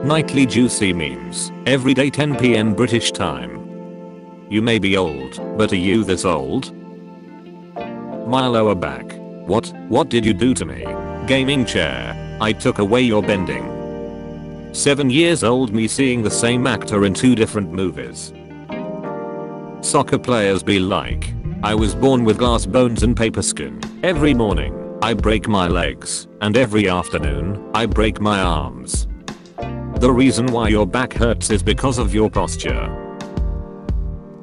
Nightly juicy memes. Everyday 10 p.m. British time. You may be old, but are you this old? My lower back. What did you do to me? Gaming chair. I took away your bending. 7 years old me seeing the same actor in 2 different movies. Soccer players be like. I was born with glass bones and paper skin. Every morning, I break my legs, and every afternoon, I break my arms. The reason why your back hurts is because of your posture.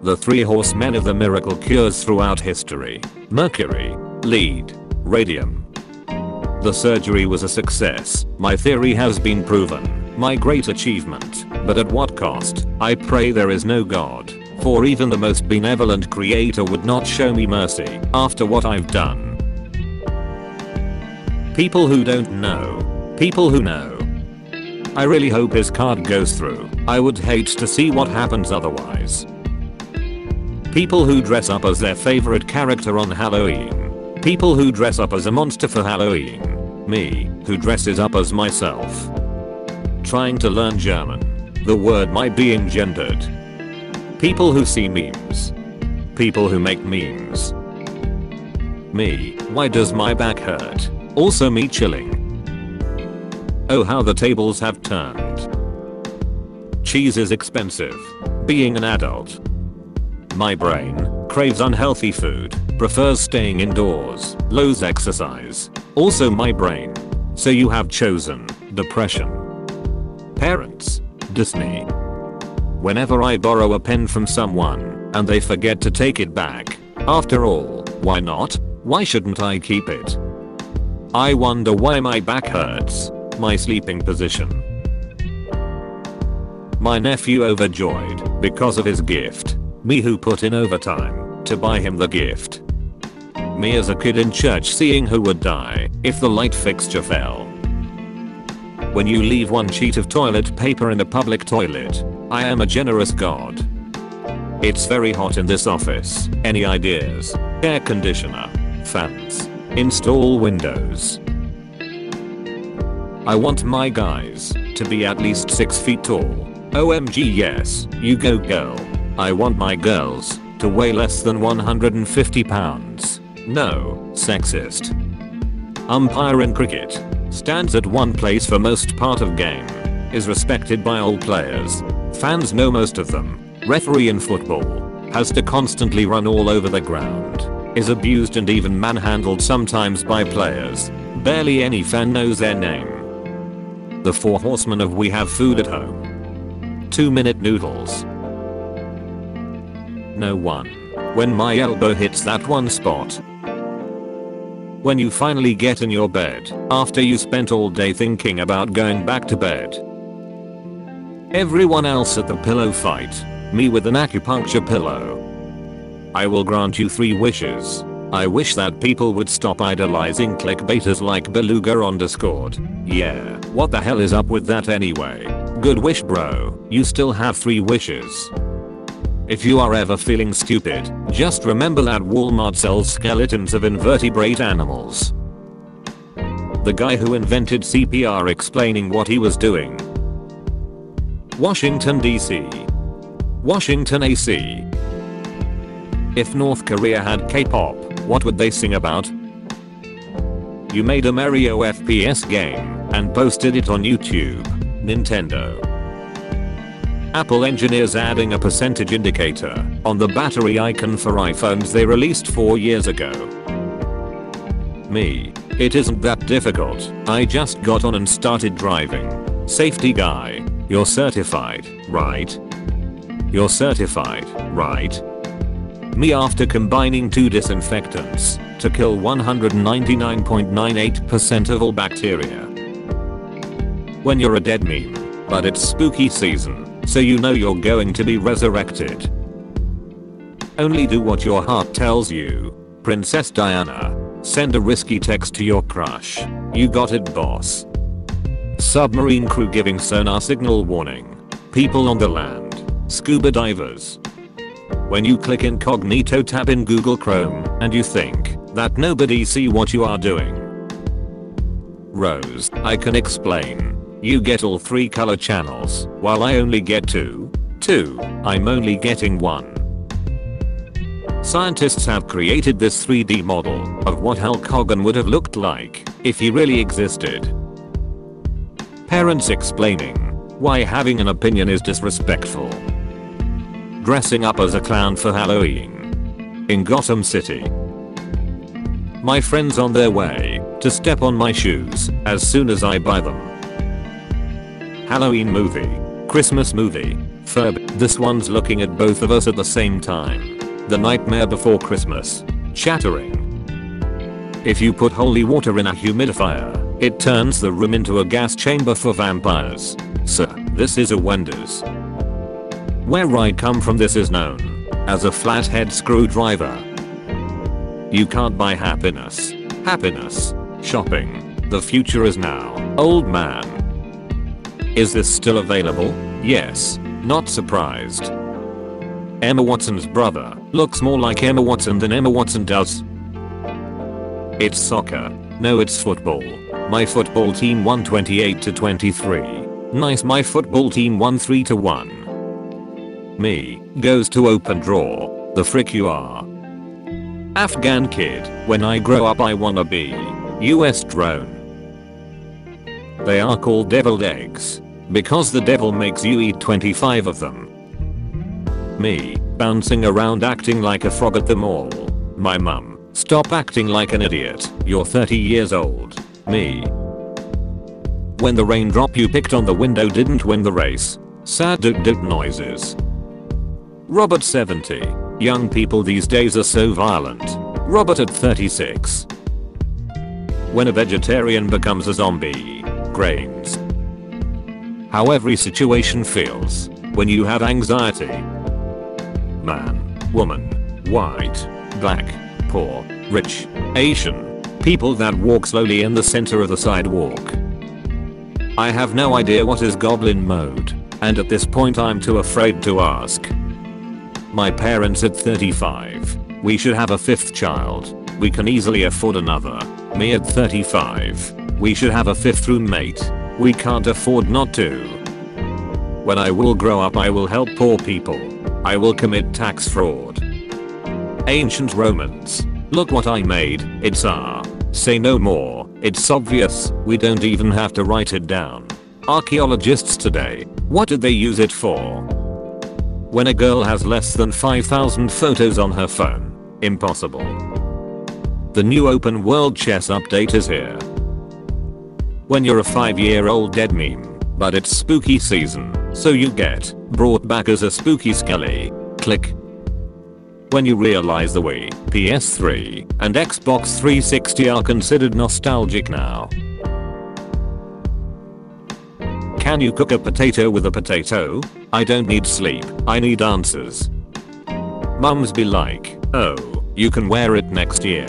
The 3 horsemen of the miracle cures throughout history. Mercury, lead, radium. The surgery was a success. My theory has been proven. My great achievement. But at what cost? I pray there is no God. For even the most benevolent creator would not show me mercy after what I've done. People who don't know. People who know. I really hope his card goes through. I would hate to see what happens otherwise. People who dress up as their favorite character on Halloween. People who dress up as a monster for Halloween. Me, who dresses up as myself. Trying to learn German. The word might be engendered. People who see memes. People who make memes. Me, why does my back hurt? Also me chilling. Oh, how the tables have turned. Cheese is expensive. Being an adult. My brain craves unhealthy food, prefers staying indoors, loathes exercise. Also my brain. So you have chosen depression. Parents. Disney. Whenever I borrow a pen from someone and they forget to take it back. After all, why not? Why shouldn't I keep it? I wonder why my back hurts. My sleeping position. My nephew overjoyed because of his gift. Me who put in overtime to buy him the gift. Me as a kid in church seeing who would die if the light fixture fell. When you leave 1 sheet of toilet paper in a public toilet, I am a generous God. It's very hot in this office. Any ideas? Air conditioner. Fans. Install windows. I want my guys to be at least 6 feet tall. OMG yes, you go girl. I want my girls to weigh less than 150 pounds. No, sexist. Umpire in cricket. Stands at one place for most part of game. Is respected by all players. Fans know most of them. Referee in football. Has to constantly run all over the ground. Is abused and even manhandled sometimes by players. Barely any fan knows their name. The 4 horsemen of we have food at home. 2-minute noodles. No one. When my elbow hits that one spot. When you finally get in your bed after you spent all day thinking about going back to bed. Everyone else at the pillow fight. Me with an acupuncture pillow. I will grant you 3 wishes. I wish that people would stop idolizing clickbaiters like Beluga on Discord. Yeah, what the hell is up with that anyway? Good wish bro, you still have 3 wishes. If you are ever feeling stupid, just remember that Walmart sells skeletons of invertebrate animals. The guy who invented CPR explaining what he was doing. Washington DC. Washington AC. If North Korea had K-pop, what would they sing about? You made a Mario FPS game and posted it on YouTube. Nintendo. Apple engineers adding a percentage indicator on the battery icon for iPhones they released 4 years ago. Me. It isn't that difficult. I just got on and started driving. Safety guy. You're certified, right? You're certified, right? Me after combining 2 disinfectants to kill 199.98% of all bacteria. When you're a dead meme, but it's spooky season. So you know you're going to be resurrected. Only do what your heart tells you. Princess Diana. Send a risky text to your crush. You got it boss. Submarine crew giving sonar signal warning. People on the land. Scuba divers. When you click incognito tab in Google Chrome and you think that nobody see what you are doing. Rose, I can explain. You get all 3 color channels, while I only get 2. I'm only getting 1. Scientists have created this 3D model of what Hulk Hogan would have looked like if he really existed. Parents explaining why having an opinion is disrespectful. Dressing up as a clown for Halloween in Gotham City. My friends on their way to step on my shoes as soon as I buy them. Halloween movie, Christmas movie, Furby. This one's looking at both of us at the same time. The Nightmare Before Christmas. Chattering. If you put holy water in a humidifier, it turns the room into a gas chamber for vampires. Sir, this is a Wendy's. Where I come from, this is known as a flathead screwdriver. You can't buy happiness. Happiness. Shopping. The future is now. Old man. Is this still available? Yes. Not surprised. Emma Watson's brother looks more like Emma Watson than Emma Watson does. It's soccer. No, it's football. My football team won 28-23. Nice, my football team won 3-1. Me goes to open draw. The frick you are. Afghan kid. When I grow up I wanna be US drone. They are called deviled eggs because the devil makes you eat 25 of them. Me, bouncing around acting like a frog at the mall. My mum, stop acting like an idiot, you're 30 years old. Me. When the raindrop you picked on the window didn't win the race. Sad doot noises. Robert 70. Young people these days are so violent. Robert at 36. When a vegetarian becomes a zombie. Grains. How every situation feels when you have anxiety. Man, woman, white, black, poor, rich, Asian, people that walk slowly in the center of the sidewalk. I have no idea what is goblin mode, and at this point I'm too afraid to ask. My parents at 35. We should have a 5th child. We can easily afford another. Me at 35. We should have a 5th roommate. We can't afford not to. When I will grow up I will help poor people. I will commit tax fraud. Ancient Romans. Look what I made. It's R. Say no more. It's obvious. We don't even have to write it down. Archaeologists today. What did they use it for? When a girl has less than 5,000 photos on her phone. Impossible. The new open world chess update is here. When you're a 5-year-old dead meme, but it's spooky season, so you get brought back as a spooky skelly. Click. When you realize the Wii, PS3, and Xbox 360 are considered nostalgic now. Can you cook a potato with a potato? I don't need sleep, I need answers. Mums be like, oh, you can wear it next year.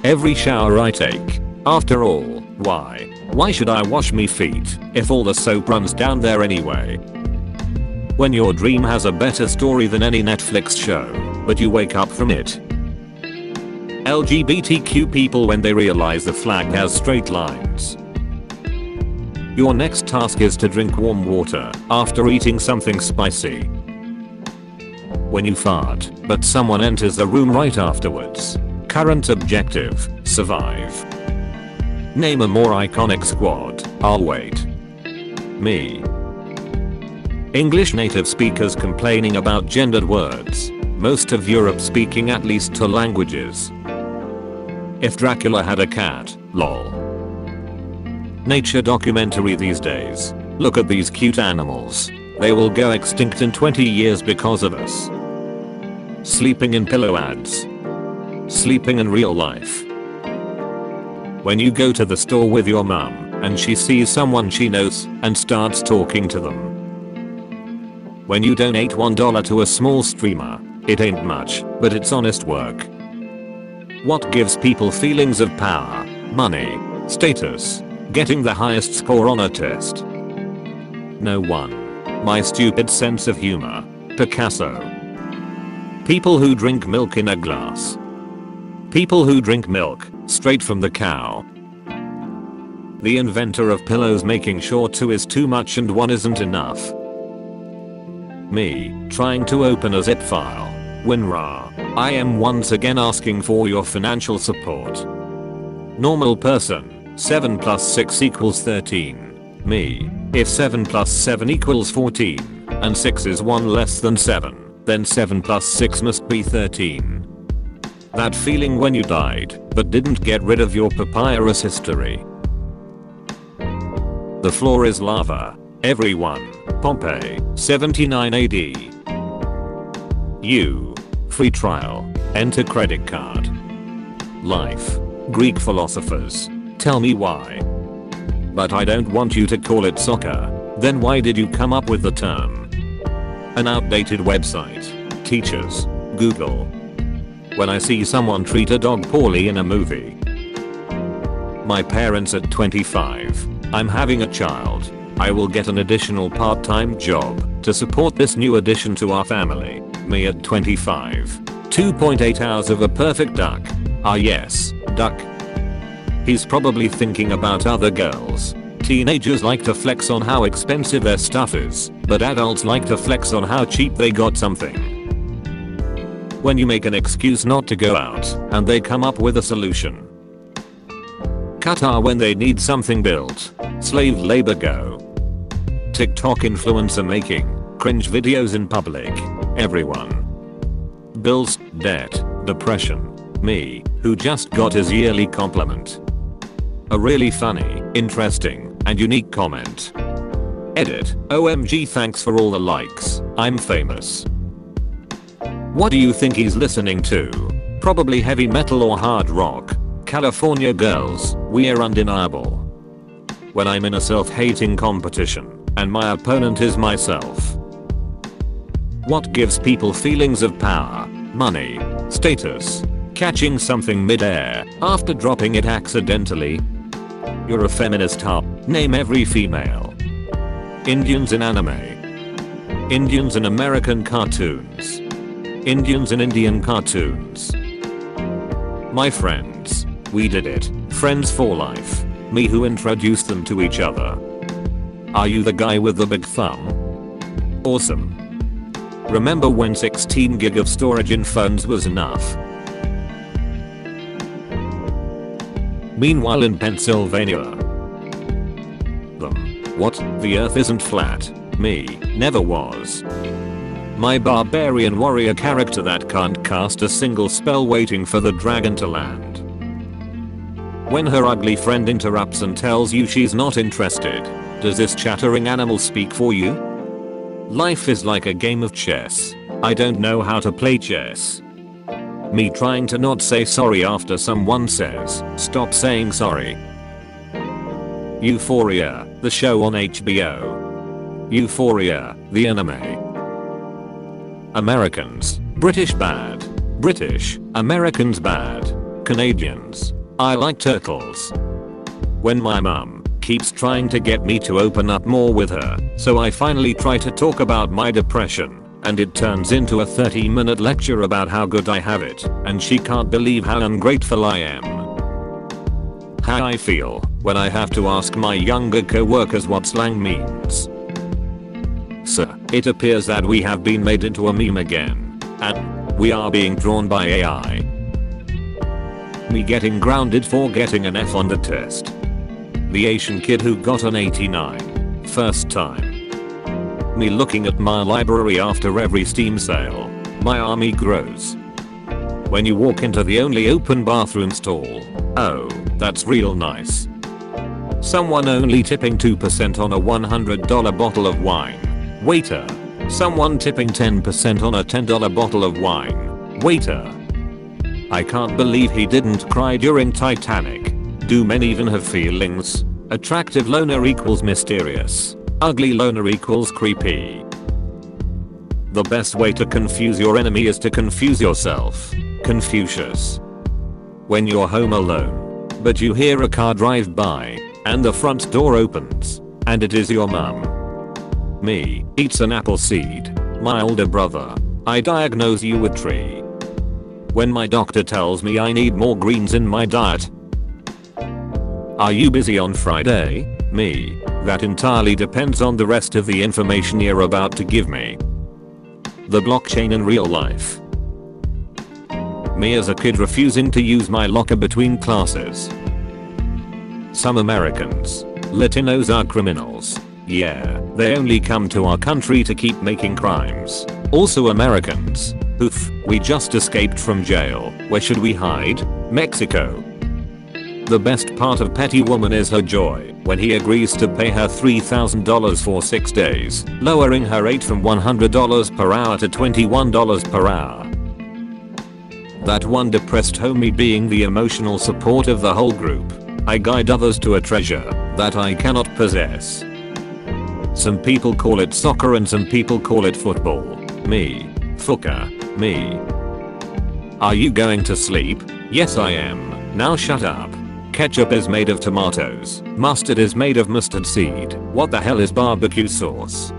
Every shower I take. After all, why? Why should I wash me feet if all the soap runs down there anyway? When your dream has a better story than any Netflix show, but you wake up from it. LGBTQ people when they realize the flag has straight lines. Your next task is to drink warm water after eating something spicy. When you fart, but someone enters the room right afterwards. Current objective, survive. Name a more iconic squad. I'll wait. Me. English native speakers complaining about gendered words. Most of Europe speaking at least 2 languages. If Dracula had a cat, lol. Nature documentary these days. Look at these cute animals. They will go extinct in 20 years because of us. Sleeping in pillow ads. Sleeping in real life. When you go to the store with your mum and she sees someone she knows and starts talking to them. When you donate $1 to a small streamer, it ain't much, but it's honest work. What gives people feelings of power, money, status, getting the highest score on a test? No one. My stupid sense of humor. Picasso. People who drink milk in a glass. People who drink milk straight from the cow. The inventor of pillows making sure 2 is too much and 1 isn't enough. Me, trying to open a zip file. WinRAR, I am once again asking for your financial support. Normal person, 7 plus 6 equals 13. Me, if 7 plus 7 equals 14, and 6 is 1 less than 7, then 7 plus 6 must be 13. That feeling when you died, but didn't get rid of your papyrus history. The floor is lava. Everyone. Pompeii, 79 AD. You. Free trial. Enter credit card. Life. Greek philosophers. Tell me why. But I don't want you to call it soccer. Then why did you come up with the term? An outdated website. Teachers. Google. When I see someone treat a dog poorly in a movie. My parents at 25. I'm having a child. I will get an additional part-time job to support this new addition to our family. Me at 25. 2.8 hours of a perfect duck. Ah yes, duck. He's probably thinking about other girls. Teenagers like to flex on how expensive their stuff is, but adults like to flex on how cheap they got something. When you make an excuse not to go out, and they come up with a solution. Qatar when they need something built. Slave labor go. TikTok influencer making cringe videos in public. Everyone. Bills, debt, depression. Me, who just got his yearly compliment. A really funny, interesting, and unique comment. Edit. OMG, thanks for all the likes. I'm famous. What do you think he's listening to? Probably heavy metal or hard rock. California girls, we're undeniable. When I'm in a self-hating competition, and my opponent is myself. What gives people feelings of power, money, status, catching something mid-air after dropping it accidentally? You're a feminist hub. Name every female. Indians in anime. Indians in American cartoons. Indians in Indian cartoons. My friends. We did it. Friends for life. Me who introduced them to each other. Are you the guy with the big thumb? Awesome. Remember when 16 gig of storage in phones was enough? Meanwhile in Pennsylvania. What? The earth isn't flat. Me, never was. My barbarian warrior character that can't cast a single spell waiting for the dragon to land. When her ugly friend interrupts and tells you she's not interested, does this chattering animal speak for you? Life is like a game of chess. I don't know how to play chess. Me trying to not say sorry after someone says, stop saying sorry. Euphoria, the show on HBO. Euphoria, the anime. Americans, British bad. British, Americans bad. Canadians, I like turtles. When my mum keeps trying to get me to open up more with her, so I finally try to talk about my depression, and it turns into a 30-minute lecture about how good I have it, and she can't believe how ungrateful I am. How I feel when I have to ask my younger co-workers what slang means. Sir, it appears that we have been made into a meme again, and we are being drawn by AI. Me getting grounded for getting an F on the test. The Asian kid who got an 89. First time. Me looking at my library after every Steam sale. My army grows. When you walk into the only open bathroom stall. Oh, that's real nice. Someone only tipping 2% on a $100 bottle of wine. Waiter. Someone tipping 10% on a $10 bottle of wine. Waiter. I can't believe he didn't cry during Titanic. Do men even have feelings? Attractive loner equals mysterious. Ugly loner equals creepy. The best way to confuse your enemy is to confuse yourself. Confucius. When you're home alone, but you hear a car drive by, and the front door opens, and it is your mum. Me, eats an apple seed. My older brother. I diagnose you with tree. When my doctor tells me I need more greens in my diet. Are you busy on Friday? Me. That entirely depends on the rest of the information you're about to give me. The blockchain in real life. Me as a kid refusing to use my locker between classes. Some Americans. Latinos are criminals. Yeah, they only come to our country to keep making crimes. Also Americans. Oof, we just escaped from jail. Where should we hide? Mexico. The best part of Petty Woman is her joy when he agrees to pay her $3,000 for 6 days, lowering her rate from $100 per hour to $21 per hour. That one depressed homie being the emotional support of the whole group. I guide others to a treasure that I cannot possess. Some people call it soccer and some people call it football. Me. Fucker. Me. Are you going to sleep? Yes I am. Now shut up. Ketchup is made of tomatoes. Mustard is made of mustard seed. What the hell is barbecue sauce?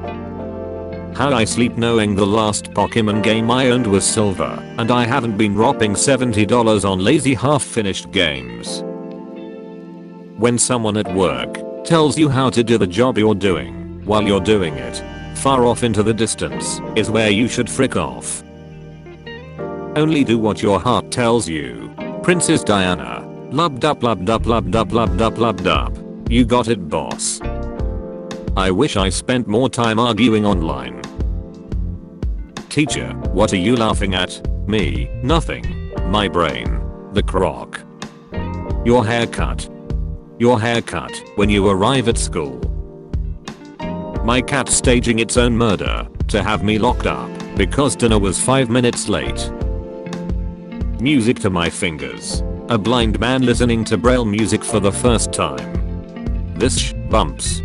How I sleep knowing the last Pokemon game I owned was silver, and I haven't been dropping $70 on lazy half-finished games. When someone at work tells you how to do the job you're doing while you're doing it, far off into the distance is where you should frick off. Only do what your heart tells you. Princess Diana. Lub dup lub dup lub dup lub dup lub dup. You got it, boss. I wish I spent more time arguing online. Teacher, what are you laughing at? Me, nothing. My brain. The croc. Your haircut. Your haircut when you arrive at school. My cat staging its own murder to have me locked up because dinner was 5 minutes late. Music to my fingers. A blind man listening to Braille music for the first time. This bumps.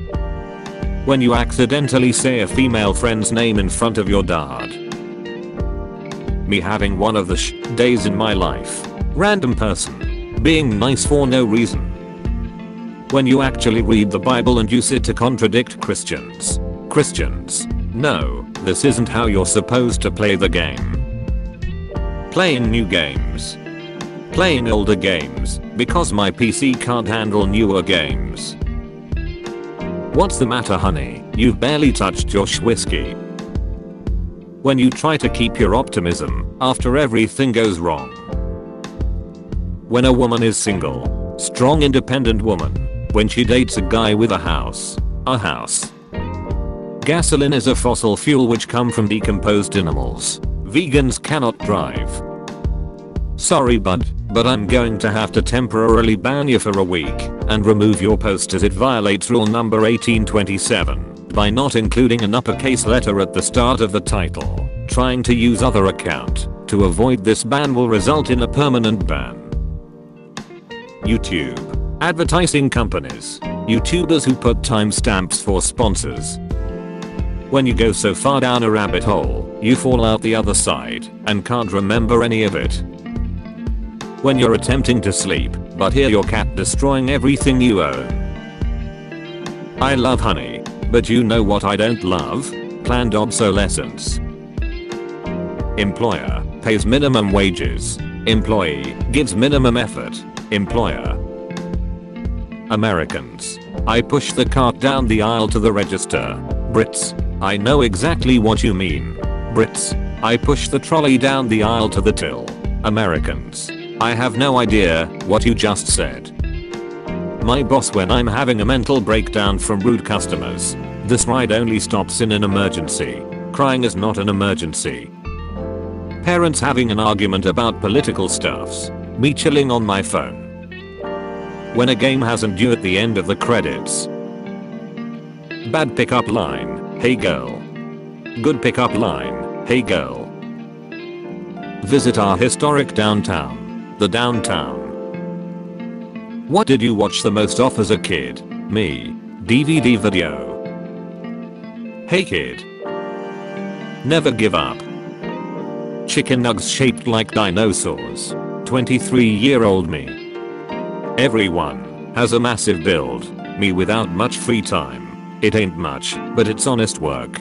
When you accidentally say a female friend's name in front of your dad. Me having one of the days in my life. Random person. Being nice for no reason. When you actually read the Bible and use it to contradict Christians. Christians. No, this isn't how you're supposed to play the game. Playing new games. Playing older games, because my PC can't handle newer games. What's the matter, honey? You've barely touched your whiskey. When you try to keep your optimism after everything goes wrong. When a woman is single, strong independent woman, when she dates a guy with a house. A house. Gasoline is a fossil fuel which come from decomposed animals. Vegans cannot drive. Sorry bud, but I'm going to have to temporarily ban you for a week and remove your post as it violates rule number 1827 by not including an uppercase letter at the start of the title. Trying to use other account to avoid this ban will result in a permanent ban. YouTube. Advertising companies. YouTubers who put timestamps for sponsors. When you go so far down a rabbit hole, you fall out the other side and can't remember any of it. When you're attempting to sleep, but hear your cat destroying everything you own. I love honey, but you know what I don't love? Planned obsolescence. Employer pays minimum wages. Employee gives minimum effort. Employer. Americans. I push the cart down the aisle to the register. Brits. I know exactly what you mean. Brits. I push the trolley down the aisle to the till. Americans. I have no idea what you just said. My boss when I'm having a mental breakdown from rude customers. This ride only stops in an emergency. Crying is not an emergency. Parents having an argument about political stuffs. Me chilling on my phone. When a game hasn't due at the end of the credits. Bad pickup line, hey girl. Good pickup line, hey girl. Visit our historic downtown. The downtown. What did you watch the most of as a kid? Me. DVD video. Hey kid. Never give up. Chicken nugs shaped like dinosaurs. 23-year-old me. Everyone has a massive build. Me without much free time. It ain't much, but it's honest work.